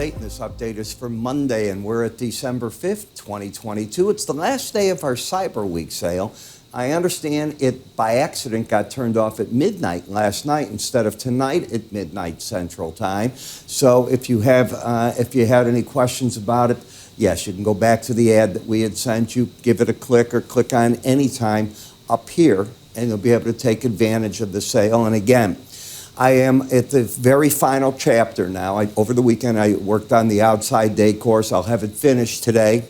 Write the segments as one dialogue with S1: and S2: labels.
S1: date, and this update is for Monday, and we're at December 5th, 2022. It's the last day of our Cyber Week sale. I understand it by accident got turned off at midnight last night instead of tonight at midnight Central Time. So if you had any questions about it, yes, you can go back to the ad that we had sent you, give it a click, or click on anytime up here, and you'll be able to take advantage of the sale. And again, I am at the very final chapter now. Over the weekend, I worked on the outside day course. I'll have it finished today.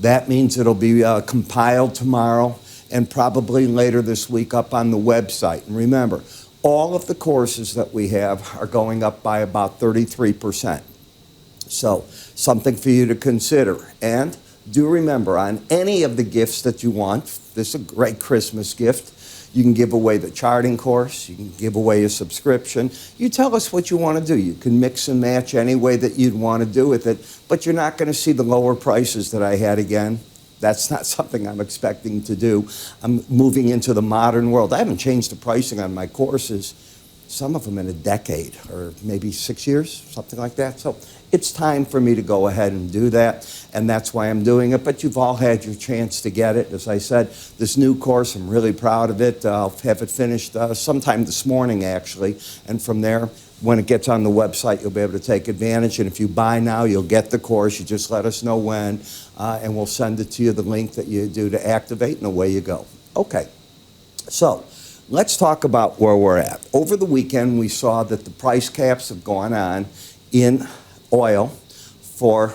S1: That means it'll be compiled tomorrow and probably later this week up on the website. And remember, all of the courses that we have are going up by about 33%. So something for you to consider. And do remember, on any of the gifts that you want, this is a great Christmas gift. You can give away the charting course. You can give away a subscription. You tell us what you want to do. You can mix and match any way that you'd want to do with it, but you're not going to see the lower prices that I had again. That's not something I'm expecting to do. I'm moving into the modern world. I haven't changed the pricing on my courses, some of them in a decade or maybe 6 years, something like that. So it's time for me to go ahead and do that, and that's why I'm doing it. But you've all had your chance to get it. As I said, this new course, I'm really proud of it. I'll have it finished sometime this morning, actually, and from there, when it gets on the website, you'll be able to take advantage. And if you buy now, you'll get the course. You just let us know when, and we'll send it to you, the link that you do to activate, and away you go. Okay, so let's talk about where we're at. Over the weekend, we saw that the price caps have gone on in oil for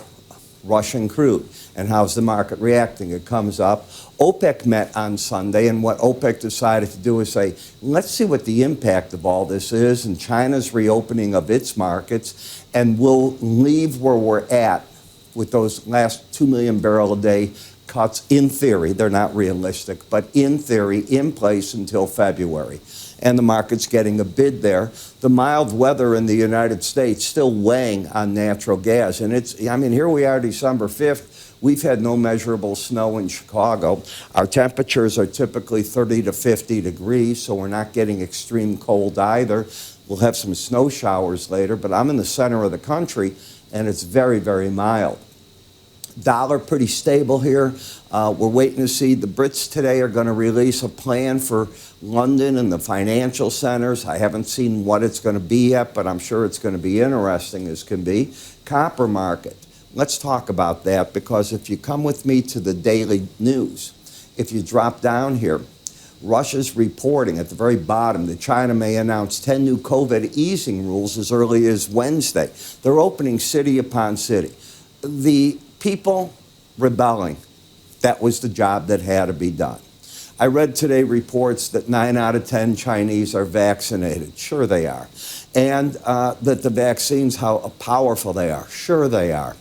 S1: Russian crude. And how's the market reacting? It comes up. OPEC met on Sunday, and what OPEC decided to do is say, let's see what the impact of all this is, and China's reopening of its markets, and we'll leave where we're at with those last 2 million barrel a day cuts, in theory. They're not realistic, but in theory, in place until February. And the market's getting a bid there. The mild weather in the United States still weighing on natural gas. And here we are, December 5th. We've had no measurable snow in Chicago. Our temperatures are typically 30 to 50 degrees, so we're not getting extreme cold either. We'll have some snow showers later, but I'm in the center of the country, and it's very, very mild. Dollar pretty stable here. We're waiting to see. The Brits today are going to release a plan for London and the financial centers. I haven't seen what it's going to be yet, but I'm sure it's going to be interesting as can be. Copper market. Let's talk about that, because if you come with me to the daily news, if you drop down here, Russia's reporting at the very bottom that China may announce 10 new COVID easing rules as early as Wednesday. They're opening city upon city. The people rebelling, that was the job that had to be done. I read today reports that 9 out of 10 Chinese are vaccinated. Sure they are. And that the vaccines, how powerful they are. Sure they are.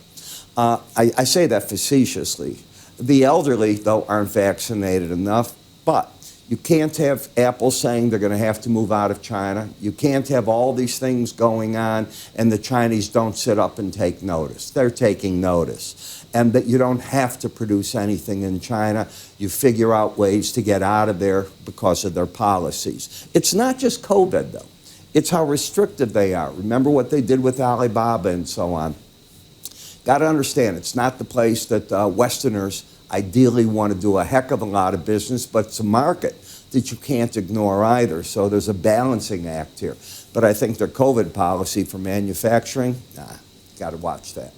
S1: I say that facetiously. The elderly, though, aren't vaccinated enough, but you can't have Apple saying they're going to have to move out of China. You can't have all these things going on, and the Chinese don't sit up and take notice. They're taking notice. And that you don't have to produce anything in China. You figure out ways to get out of there because of their policies. It's not just COVID, though. It's how restrictive they are. Remember what they did with Alibaba and so on. Got to understand, it's not the place that Westerners ideally want to do a heck of a lot of business, but it's a market that you can't ignore either. So there's a balancing act here. But I think their COVID policy for manufacturing, got to watch that.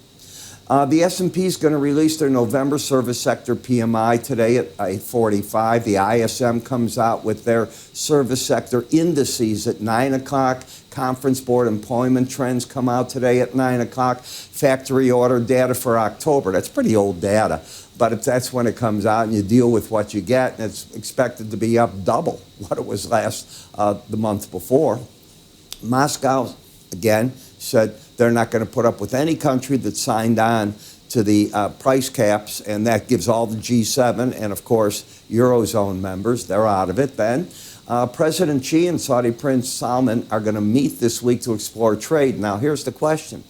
S1: The S&P is going to release their November service sector PMI today at 8:45. The ISM comes out with their service sector indices at 9 o'clock. Conference Board employment trends come out today at 9 o'clock. Factory order data for October. That's pretty old data, but that's when it comes out, and you deal with what you get, and it's expected to be up double what it was the month before. Moscow, again, said they're not going to put up with any country that signed on to the price caps, and that gives all the G7 and, of course, Eurozone members, they're out of it then. President Xi and Saudi Prince Salman are going to meet this week to explore trade. Now, here's the question.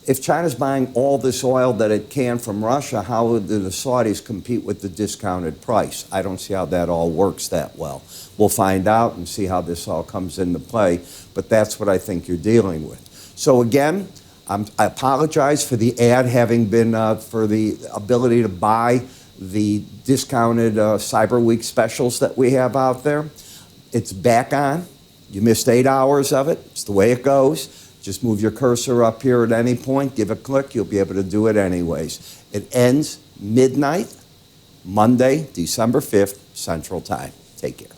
S1: If China's buying all this oil that it can from Russia, how would the Saudis compete with the discounted price? I don't see how that all works that well. We'll find out and see how this all comes into play, but that's what I think you're dealing with. So again, I apologize for the ad having been for the ability to buy the discounted Cyber Week specials that we have out there. It's back on. You missed 8 hours of it. It's the way it goes. Just move your cursor up here at any point, give a click, you'll be able to do it anyways. It ends midnight, Monday, December 5th, Central Time. Take care.